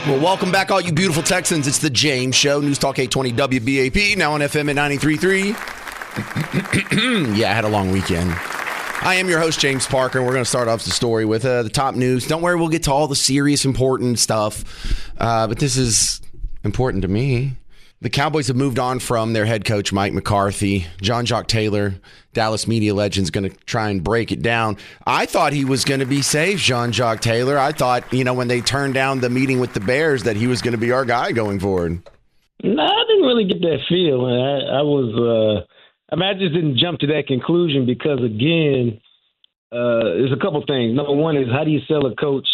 Well, welcome back, all you beautiful Texans. It's the James Show, News Talk 820 WBAP, now on FM at 93.3. Yeah, I had a long weekend. I am your host, James Parker, and we're going to start off the story with the top news. Don't worry, we'll get to all the serious, important stuff, but this is important to me. The Cowboys have moved on from their head coach, Mike McCarthy. John-Jacques Taylor, Dallas media legend, is going to try and break it down. I thought he was going to be safe, John-Jacques Taylor. I thought, when they turned down the meeting with the Bears, that he was going to be our guy going forward. No, I didn't really get that feel. I just didn't jump to that conclusion because, again, there's a couple things. Number one is, how do you sell a coach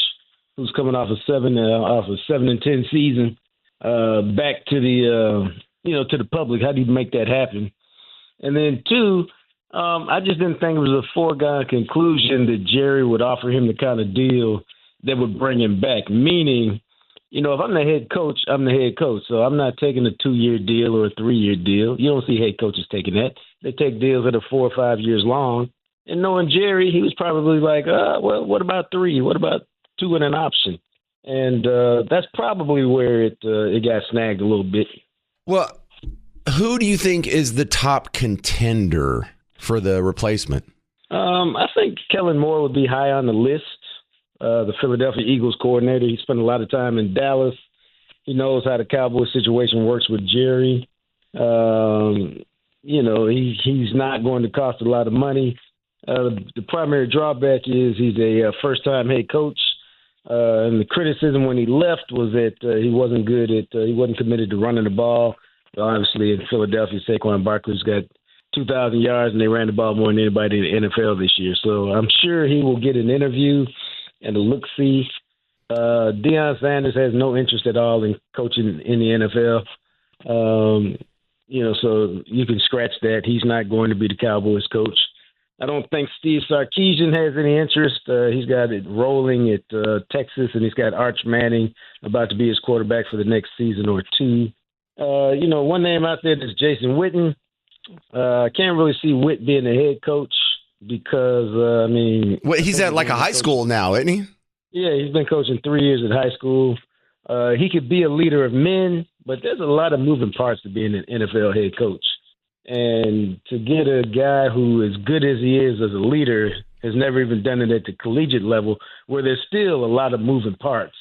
who's coming off a 7-10 season back to the to the public? How do you make that happen? And then two, I just didn't think it was a foregone conclusion that Jerry would offer him the kind of deal that would bring him back. Meaning, if I'm the head coach, I'm the head coach. So I'm not taking a 2-year deal or a 3-year deal. You don't see head coaches taking that. They take deals that are 4 or 5 years long. And knowing Jerry, he was probably like, well, what about 3? What about 2 and an option? And that's probably where it got snagged a little bit. Well, who do you think is the top contender for the replacement? I think Kellen Moore would be high on the list. The Philadelphia Eagles coordinator. He spent a lot of time in Dallas. He knows how the Cowboys situation works with Jerry. He's not going to cost a lot of money. The primary drawback is he's a first-time head coach. And the criticism when he left was that he wasn't good at he wasn't committed to running the ball. Obviously, in Philadelphia, Saquon Barkley's got 2,000 yards, and they ran the ball more than anybody in the NFL this year. So I'm sure he will get an interview and a look-see. Deion Sanders has no interest at all in coaching in the NFL. So you can scratch that. He's not going to be the Cowboys coach. I don't think Steve Sarkisian has any interest. He's got it rolling at Texas, and he's got Arch Manning about to be his quarterback for the next season or two. One name out there is Jason Witten. I can't really see Witt being the head coach because, he's at like a high school now, isn't he? Yeah, he's been coaching 3 years at high school. He could be a leader of men, but there's a lot of moving parts to being an NFL head coach. And to get a guy who, as good as he is as a leader, has never even done it at the collegiate level, where there's still a lot of moving parts,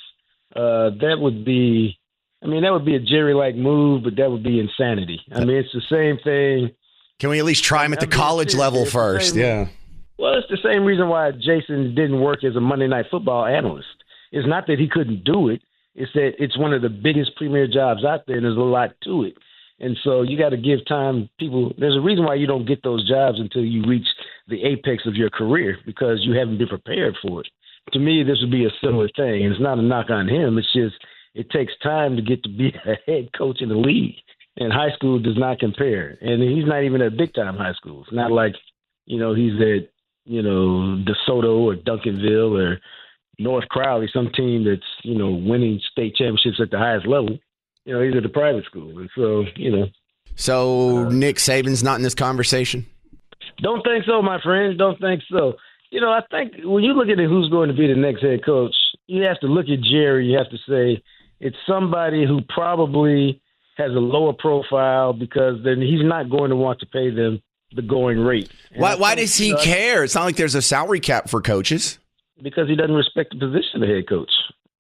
that would be a Jerry-like move, but that would be insanity. It's the same thing. Can we at least try him at the college level first? Yeah. Well, it's the same reason why Jason didn't work as a Monday Night Football analyst. It's not that he couldn't do it. It's that it's one of the biggest premier jobs out there, and there's a lot to it. And so you got to give time. People, there's a reason why you don't get those jobs until you reach the apex of your career, because you haven't been prepared for it. To me, this would be a similar thing. And it's not a knock on him. It's just it takes time to get to be a head coach in the league. And high school does not compare. And he's not even at big-time high school. It's not like, he's at, DeSoto or Duncanville or North Crowley, some team that's, winning state championships at the highest level. He's at the private school. And so, So Nick Saban's not in this conversation? Don't think so, my friend. Don't think so. I think when you look at who's going to be the next head coach, you have to look at Jerry. You have to say it's somebody who probably has a lower profile, because then he's not going to want to pay them the going rate. Why does he care? It's not like there's a salary cap for coaches. Because he doesn't respect the position of head coach.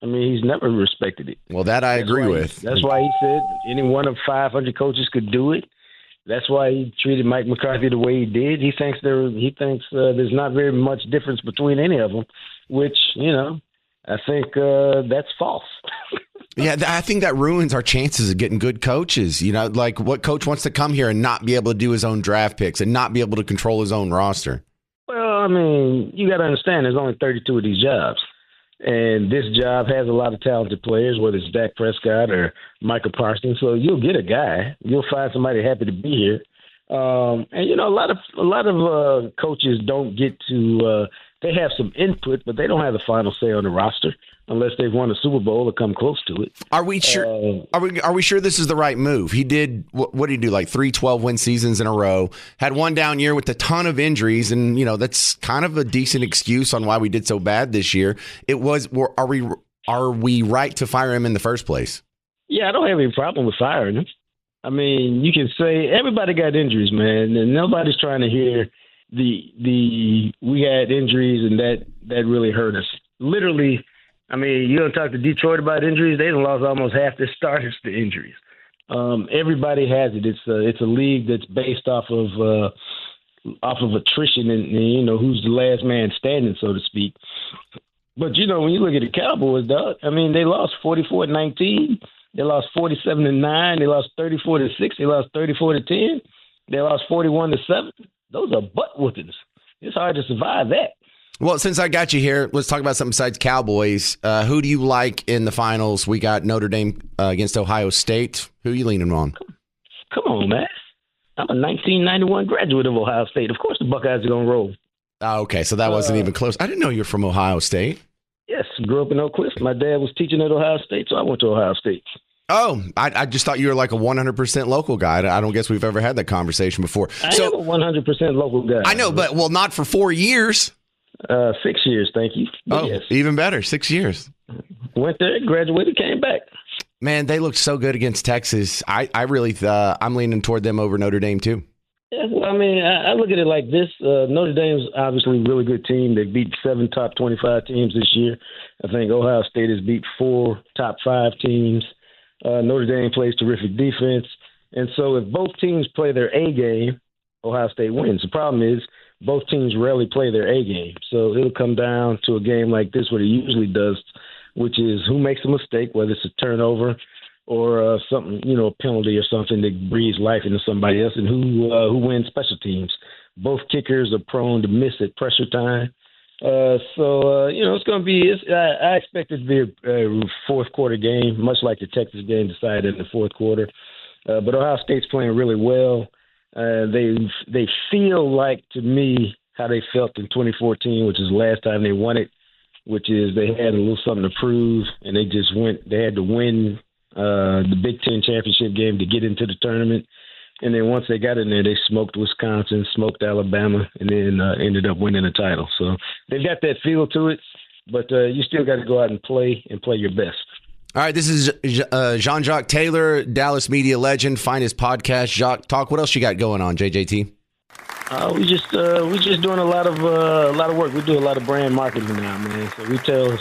He's never respected it. Well, that I agree with. That's why he said any one of 500 coaches could do it. That's why he treated Mike McCarthy the way he did. He thinks there's not very much difference between any of them, which, I think that's false. Yeah, I think that ruins our chances of getting good coaches. Like, what coach wants to come here and not be able to do his own draft picks and not be able to control his own roster? Well, you got to understand there's only 32 of these jobs. And this job has a lot of talented players, whether it's Dak Prescott or Michael Parsons. So you'll get a guy. You'll find somebody happy to be here. A lot of coaches don't get to they have some input, but they don't have the final say on the roster unless they've won a Super Bowl or come close to it. Are we sure? Are we sure this is the right move? He did what did he do? Like 3 12-win seasons in a row. Had one down year with a ton of injuries, and that's kind of a decent excuse on why we did so bad this year. Are we Are we right to fire him in the first place? Yeah, I don't have any problem with firing him. I mean, you can say everybody got injuries, man, and nobody's trying to hear the we had injuries and that really hurt us. Literally, I mean, you don't talk to Detroit about injuries. They done lost almost half their starters to injuries. Everybody has it. It's a league that's based off of attrition and who's the last man standing, so to speak. But when you look at the Cowboys, dog, I mean, they lost 44-19. They lost 47-9. They lost 34-6. They lost 34-10. They lost 41-7. Those are butt whoopings. It's hard to survive that. Well, since I got you here, let's talk about something besides Cowboys. Who do you like in the finals? We got Notre Dame against Ohio State. Who are you leaning on? Come on, man. I'm a 1991 graduate of Ohio State. Of course the Buckeyes are going to roll. Oh, okay, so that wasn't even close. I didn't know you were from Ohio State. Yes, grew up in Oak Cliff. My dad was teaching at Ohio State, so I went to Ohio State. Oh, I just thought you were like a 100% local guy. I don't guess we've ever had that conversation before. I am a 100% local guy. I know, but not for 4 years. 6 years, thank you. But yes. Even better, 6 years. Went there, graduated, came back. Man, they looked so good against Texas. I really, I'm leaning toward them over Notre Dame too. Yeah, well, I mean, I look at it like this. Notre Dame's obviously a really good team. They beat 7 top 25 teams this year. I think Ohio State has beat 4 top 5 teams. Notre Dame plays terrific defense. And so if both teams play their A game, Ohio State wins. The problem is both teams rarely play their A game. So it'll come down to a game like this, what it usually does, which is who makes a mistake, whether it's a turnover or something, a penalty or something that breathes life into somebody else, and who wins special teams. Both kickers are prone to miss at pressure time. It's going to be I expect it to be a fourth quarter game, much like the Texas game decided in the fourth quarter. But Ohio State's playing really well. They feel like, to me, how they felt in 2014, which is the last time they won it, which is they had a little something to prove, and they had to win the Big Ten championship game to get into the tournament. And then once they got in there, they smoked Wisconsin, smoked Alabama, and then ended up winning the title. So they've got that feel to it, but you still got to go out and play your best. All right, this is Jean-Jacques Taylor, Dallas media legend. Find his podcast, Jacques Talk. What else you got going on, JJT? We just doing a lot of work. We do a lot of brand marketing now, man. So we tell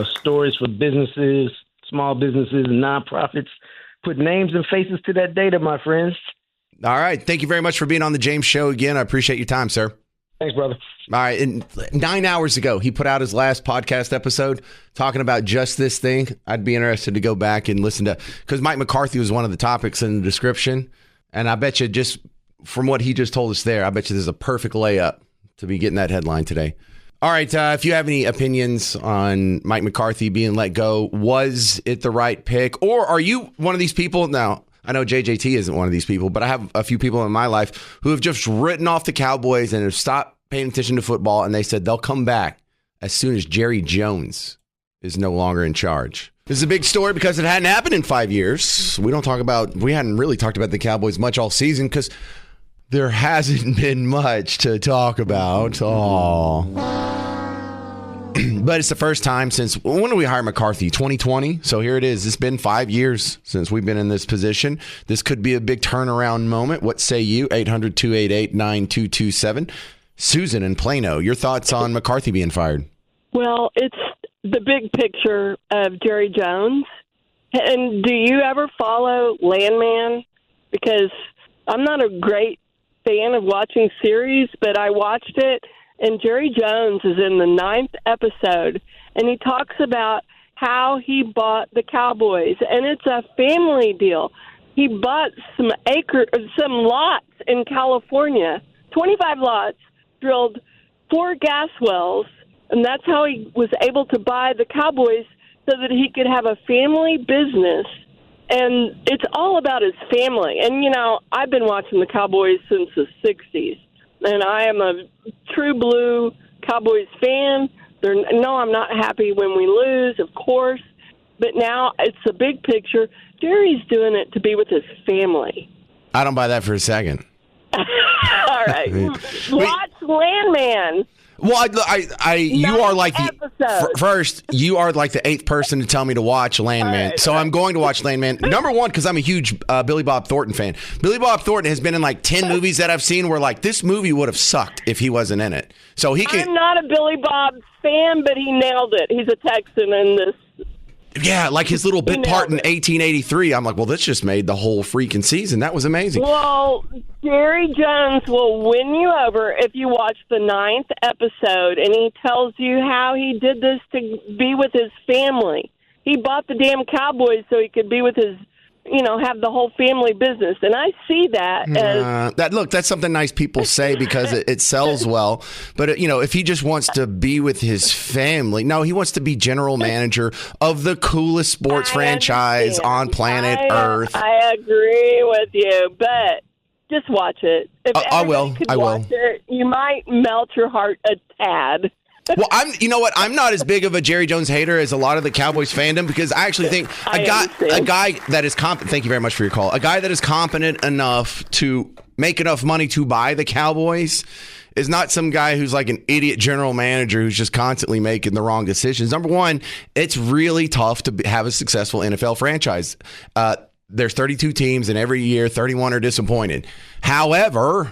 stories for businesses, small businesses, and nonprofits. Put names and faces to that data, my friends. All right. Thank you very much for being on the James Show again. I appreciate your time, sir. Thanks, brother. All right. And 9 hours ago, he put out his last podcast episode talking about just this thing. I'd be interested to go back and listen to, because Mike McCarthy was one of the topics in the description. And I bet you, just from what he just told us there, I bet you there's a perfect layup to be getting that headline today. All right, if you have any opinions on Mike McCarthy being let go, was it the right pick? Or are you one of these people? Now, I know JJT isn't one of these people, but I have a few people in my life who have just written off the Cowboys and have stopped paying attention to football, and they said they'll come back as soon as Jerry Jones is no longer in charge. This is a big story because it hadn't happened in 5 years. We hadn't really talked about the Cowboys much all season because there hasn't been much to talk about. But it's the first time since, when did we hire McCarthy? 2020? So here it is. It's been 5 years since we've been in this position. This could be a big turnaround moment. What say you? 800-288-9227. Susan in Plano, your thoughts on McCarthy being fired? Well, it's the big picture of Jerry Jones. And do you ever follow Landman? Because I'm not a great fan of watching series, but I watched it. And Jerry Jones is in the 9th episode, and he talks about how he bought the Cowboys, and it's a family deal. He bought some lots in California, 25 lots, drilled 4 gas wells, and that's how he was able to buy the Cowboys so that he could have a family business. And it's all about his family. And, I've been watching the Cowboys since the 60s. And I am a true blue Cowboys fan. No, I'm not happy when we lose, of course. But now it's the big picture. Jerry's doing it to be with his family. I don't buy that for a second. All right. Watch Landman. Well, you are like episodes. first. You are like the 8th person to tell me to watch Landman, so I'm going to watch Landman. Number one, because I'm a huge Billy Bob Thornton fan. Billy Bob Thornton has been in like 10 movies that I've seen where like this movie would have sucked if he wasn't in it. So he can. I'm not a Billy Bob fan, but he nailed it. He's a Texan in this. Yeah, like his little bit part in 1883. I'm like, well, this just made the whole freaking season. That was amazing. Well, Jerry Jones will win you over if you watch the 9th episode, and he tells you how he did this to be with his family. He bought the damn Cowboys so he could be with his, have the whole family business. And I see that as... that's something nice people say because it sells well. But, if he just wants to be with his family, no, he wants to be general manager of the coolest sports franchise on planet Earth. I agree with you, but just watch it. If I will. Watch it, you might melt your heart a tad. Well, I'm not as big of a Jerry Jones hater as a lot of the Cowboys fandom because I actually think a guy that is competent. Thank you very much for your call. A guy that is competent enough to make enough money to buy the Cowboys is not some guy who's like an idiot general manager who's just constantly making the wrong decisions. Number one, it's really tough to have a successful NFL franchise. There's 32 teams, and every year 31 are disappointed. However,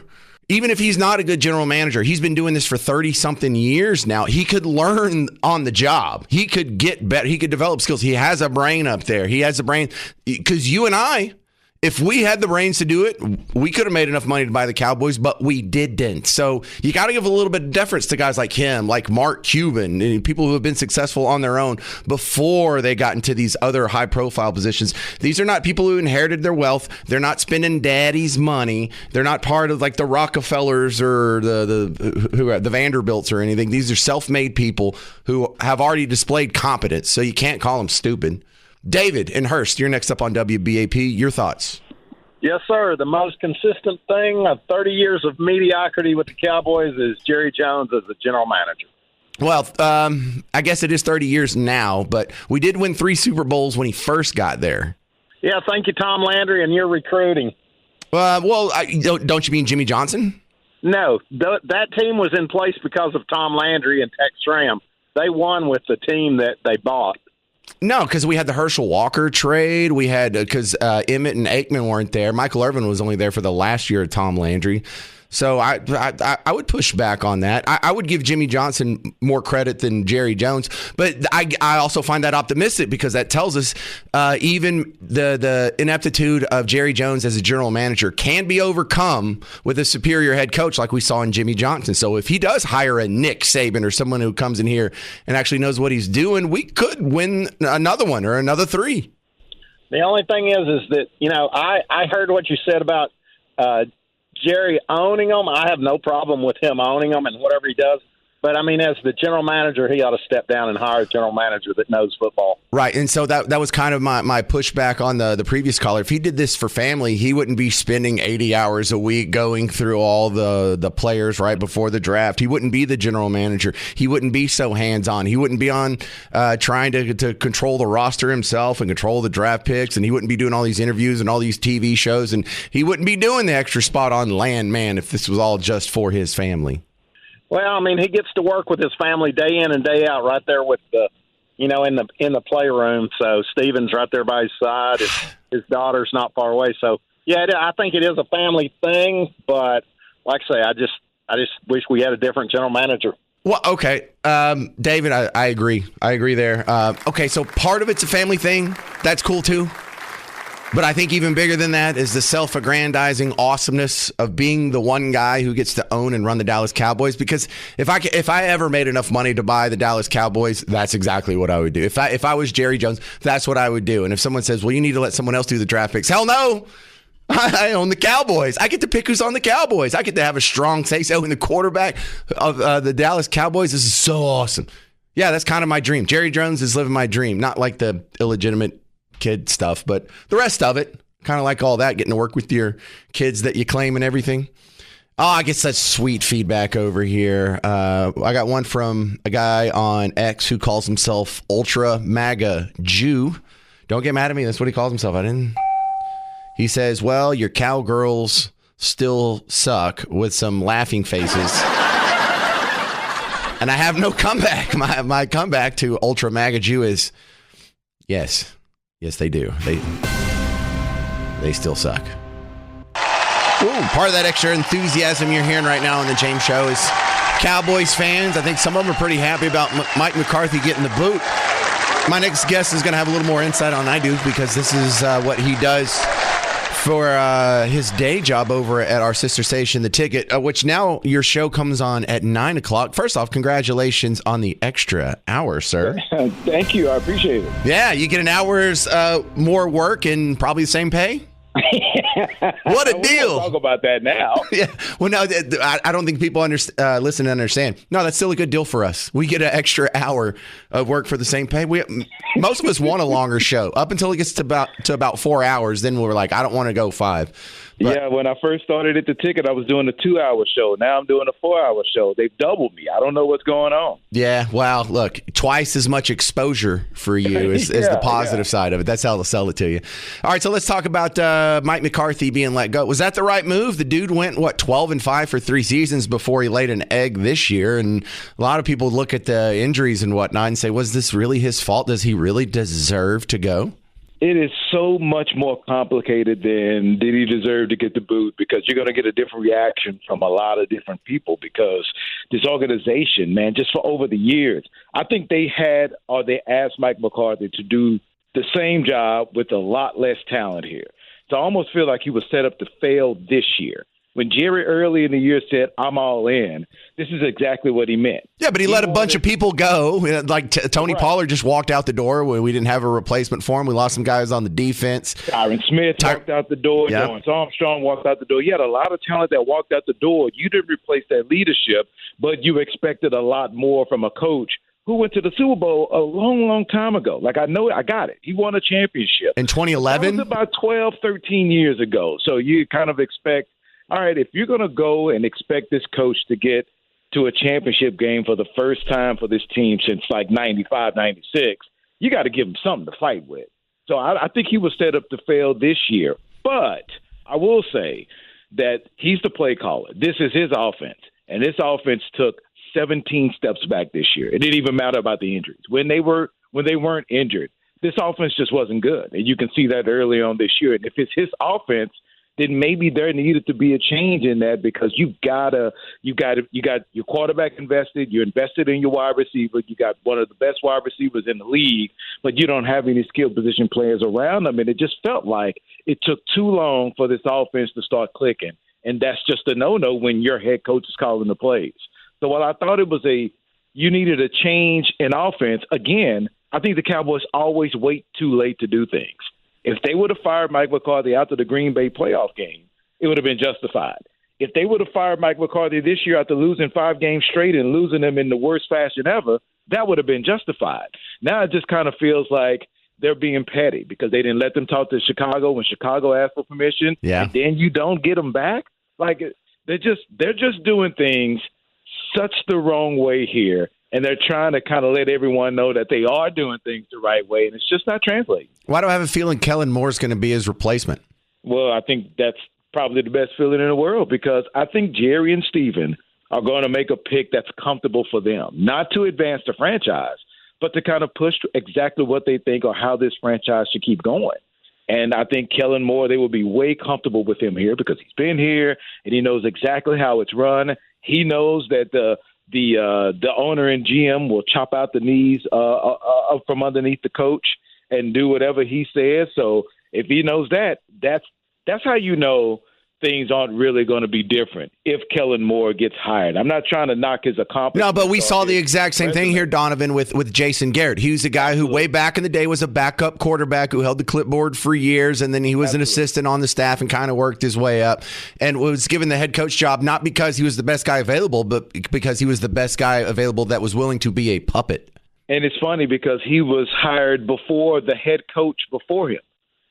even if he's not a good general manager, he's been doing this for 30-something years now. He could learn on the job. He could get better. He could develop skills. He has a brain up there. He has a brain. Because you and I, if we had the brains to do it, we could have made enough money to buy the Cowboys, but we didn't. So you got to give a little bit of deference to guys like him, like Mark Cuban, and people who have been successful on their own before they got into these other high-profile positions. These are not people who inherited their wealth. They're not spending daddy's money. They're not part of like the Rockefellers or the Vanderbilts or anything. These are self-made people who have already displayed competence, so you can't call them stupid. David in Hurst, you're next up on WBAP. Your thoughts? Yes, sir. The most consistent thing of 30 years of mediocrity with the Cowboys is Jerry Jones as the general manager. Well, I guess it is 30 years now, but we did win 3 Super Bowls when he first got there. Yeah, thank you, Tom Landry, and your recruiting. Don't you mean Jimmy Johnson? No, that team was in place because of Tom Landry and Tex Schramm. They won with the team that they bought. No, because we had the Herschel Walker trade. We had because Emmett and Aikman weren't there. Michael Irvin was only there for the last year of Tom Landry. So I would push back on that. I would give Jimmy Johnson more credit than Jerry Jones, but I also find that optimistic because that tells us even the ineptitude of Jerry Jones as a general manager can be overcome with a superior head coach like we saw in Jimmy Johnson. So if he does hire a Nick Saban or someone who comes in here and actually knows what he's doing, we could win another one or another 3. The only thing is that, I heard what you said about Jerry owning them. I have no problem with him owning them and whatever he does. But, I mean, as the general manager, he ought to step down and hire a general manager that knows football. Right, and so that was kind of my pushback on the previous caller. If he did this for family, he wouldn't be spending 80 hours a week going through all the players right before the draft. He wouldn't be the general manager. He wouldn't be so hands-on. He wouldn't be on trying to control the roster himself and control the draft picks, and he wouldn't be doing all these interviews and all these TV shows, and he wouldn't be doing the extra spot on Landman if this was all just for his family. Well, I mean, he gets to work with his family day in and day out right there with the, in the playroom. So Steven's right there by his side. His daughter's not far away. So, yeah, I think it is a family thing. But like I say, I just wish we had a different general manager. Well, okay. David, I agree. I agree there. Okay, so part of it's a family thing. That's cool, too. But I think even bigger than that is the self-aggrandizing awesomeness of being the one guy who gets to own and run the Dallas Cowboys. Because if I ever made enough money to buy the Dallas Cowboys, that's exactly what I would do. If I was Jerry Jones, that's what I would do. And if someone says, well, you need to let someone else do the draft picks, hell no. I own the Cowboys. I get to pick who's on the Cowboys. I get to have a strong say-so in the quarterback of the Dallas Cowboys. This is so awesome. Yeah, that's kind of my dream. Jerry Jones is living my dream, not like the illegitimate kid stuff, but the rest of it, kind of like all that, getting to work with your kids that you claim and everything. Oh, I get such sweet feedback over here. I got one from a guy on X who calls himself Ultra MAGA Jew. Don't get mad at me. That's what he calls himself. He says, well, your cowgirls still suck with some laughing faces. And I have no comeback. My comeback to Ultra MAGA Jew is, yes, they do. They still suck. Ooh, part of that extra enthusiasm you're hearing right now on the James Show is Cowboys fans. I think some of them are pretty happy about Mike McCarthy getting the boot. My next guest is going to have a little more insight on I do, because this is what he does for his day job over at our sister station, The Ticket, which now your show comes on at 9 o'clock. First off, congratulations on the extra hour, sir. Thank you. I appreciate it. Yeah, you get an hour's more work and probably the same pay? What a deal. We'll talk about that now. Yeah. Well, no, I don't think people listen and understand. No, that's still a good deal for us. We get an extra hour of work for the same pay. Most of us want a longer show up until it gets to about 4 hours. Then we're like, I don't want to go 5. But, yeah, when I first started at The Ticket, I was doing a 2-hour show. Now I'm doing a 4-hour show. They've doubled me. I don't know what's going on. Yeah, well, look, twice as much exposure for you is the positive side of it. That's how they'll sell it to you. All right, so let's talk about Mike McCarthy being let go. Was that the right move? The dude went, 12-5 for 3 seasons before he laid an egg this year. And a lot of people look at the injuries and whatnot and say, was this really his fault? Does he really deserve to go? It is so much more complicated than did he deserve to get the boot, because you're going to get a different reaction from a lot of different people, because this organization, man, just for over the years, I think they asked Mike McCarthy to do the same job with a lot less talent here. So I almost feel like he was set up to fail this year. When Jerry early in the year said, I'm all in, this is exactly what he meant. Yeah, but he let a bunch of people go. Like Tony Pollard just walked out the door when we didn't have a replacement for him. We lost some guys on the defense. Tyron Smith walked out the door. Yep. Lawrence Armstrong walked out the door. You had a lot of talent that walked out the door. You didn't replace that leadership, but you expected a lot more from a coach who went to the Super Bowl a long, long time ago. Like, I know, I got it. He won a championship. In 2011? That was about 12, 13 years ago. So you kind of expect, all right, if you're going to go and expect this coach to get to a championship game for the first time for this team since like 95, 96, you got to give him something to fight with. So I think he was set up to fail this year. But I will say that he's the play caller. This is his offense. And this offense took 17 steps back this year. It didn't even matter about the injuries. When they weren't injured, this offense just wasn't good. And you can see that early on this year. And if it's his offense, then maybe there needed to be a change in that, because you got your quarterback invested, you're invested in your wide receiver, you got one of the best wide receivers in the league, but you don't have any skill position players around them, and it just felt like it took too long for this offense to start clicking, and that's just a no-no when your head coach is calling the plays. So while I thought it was you needed a change in offense, again, I think the Cowboys always wait too late to do things. If they would have fired Mike McCarthy after the Green Bay playoff game, it would have been justified. If they would have fired Mike McCarthy this year after losing 5 games straight and losing them in the worst fashion ever, that would have been justified. Now it just kind of feels like they're being petty because they didn't let them talk to Chicago when Chicago asked for permission. Yeah. And then you don't get them back. Like, they're just doing things such the wrong way here. And they're trying to kind of let everyone know that they are doing things the right way, and it's just not translating. Why do I have a feeling Kellen Moore's going to be his replacement? Well, I think that's probably the best feeling in the world, because I think Jerry and Steven are going to make a pick that's comfortable for them, not to advance the franchise, but to kind of push exactly what they think or how this franchise should keep going. And I think Kellen Moore, they will be way comfortable with him here because he's been here and he knows exactly how it's run. He knows that the owner and GM will chop out the knees from underneath the coach and do whatever he says. So if he knows that, that's how you know things aren't really going to be different if Kellen Moore gets hired. I'm not trying to knock his accomplishments. No, but we saw the exact same thing here, Donovan, with Jason Garrett. He was a guy who way back in the day was a backup quarterback who held the clipboard for years, and then he was an assistant on the staff and kind of worked his way up and was given the head coach job, not because he was the best guy available, but because he was the best guy available that was willing to be a puppet. And it's funny because he was hired before the head coach before him.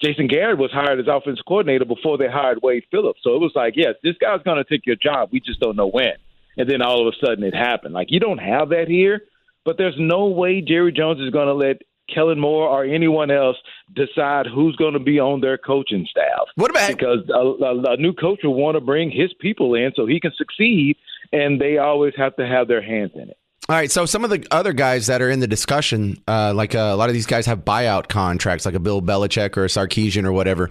Jason Garrett was hired as offensive coordinator before they hired Wade Phillips. So it was like, yes, this guy's going to take your job. We just don't know when. And then all of a sudden it happened. Like, you don't have that here, but there's no way Jerry Jones is going to let Kellen Moore or anyone else decide who's going to be on their coaching staff. What about because a new coach will want to bring his people in so he can succeed, and they always have to have their hands in it. All right, so some of the other guys that are in the discussion, like a lot of these guys have buyout contracts, like a Bill Belichick or a Sarkisian or whatever.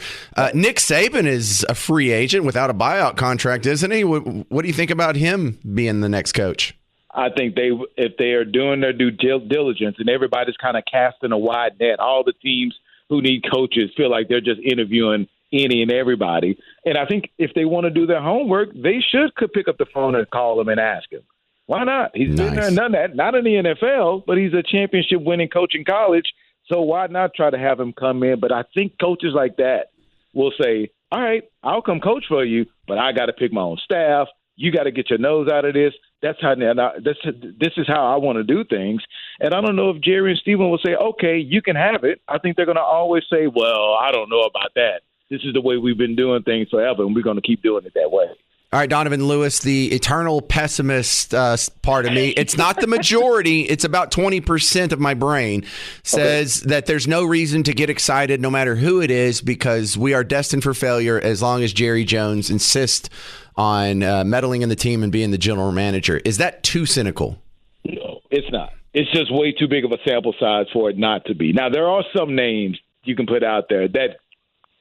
Nick Saban is a free agent without a buyout contract, isn't he? What do you think about him being the next coach? I think if they are doing their due diligence and everybody's kind of casting a wide net, all the teams who need coaches feel like they're just interviewing any and everybody. And I think if they want to do their homework, they could pick up the phone and call him and ask him. Why not? He's been there and done that. Not in the NFL, but he's a championship-winning coach in college. So why not try to have him come in? But I think coaches like that will say, all right, I'll come coach for you, but I got to pick my own staff. You got to get your nose out of this. That's how. This is how I want to do things. And I don't know if Jerry and Stephen will say, okay, you can have it. I think they're going to always say, well, I don't know about that. This is the way we've been doing things forever, and we're going to keep doing it that way. All right, Donovan Lewis, the eternal pessimist part of me. It's not the majority. It's about 20% of my brain says that there's no reason to get excited no matter who it is because we are destined for failure as long as Jerry Jones insists on meddling in the team and being the general manager. Is that too cynical? No, it's not. It's just way too big of a sample size for it not to be. Now, there are some names you can put out there that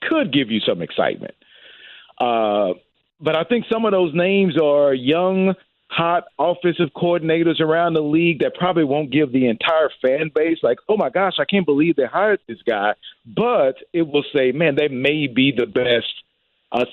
could give you some excitement. But I think some of those names are young, hot offensive coordinators around the league that probably won't give the entire fan base like, oh, my gosh, I can't believe they hired this guy. But it will say, man, that may be the best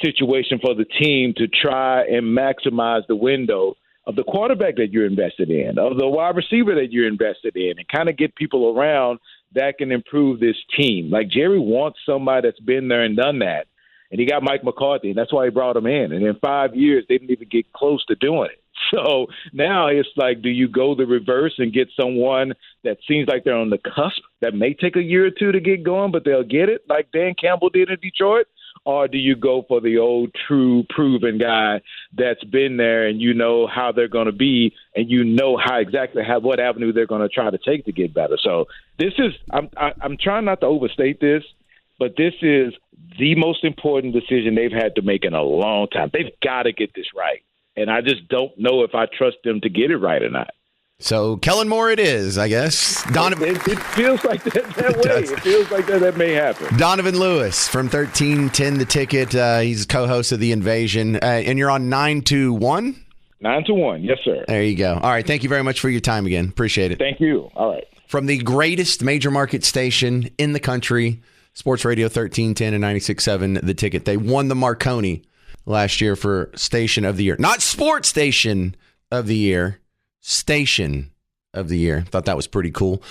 situation for the team to try and maximize the window of the quarterback that you're invested in, of the wide receiver that you're invested in, and kind of get people around that can improve this team. Like Jerry wants somebody that's been there and done that. And he got Mike McCarthy, and that's why he brought him in. And in 5 years, they didn't even get close to doing it. So now it's like, do you go the reverse and get someone that seems like they're on the cusp that may take a year or two to get going, but they'll get it like Dan Campbell did in Detroit? Or do you go for the old, true, proven guy that's been there and you know how they're going to be and you know what avenue they're going to try to take to get better? So this is I'm trying not to overstate this, but this is the most important decision they've had to make in a long time. They've got to get this right. And I just don't know if I trust them to get it right or not. So Kellen Moore it is, I guess. It feels like that way. It feels like that may happen. Donovan Lewis from 1310 The Ticket. He's co-host of The Invasion. And you're on 9-1? 9-1, yes, sir. There you go. All right, thank you very much for your time again. Appreciate it. Thank you. All right. From the greatest major market station in the country, Sports Radio 1310 and 96.7 The Ticket. They won the Marconi last year for Station of the Year. Not Sports Station of the Year, Station of the Year. Thought that was pretty cool.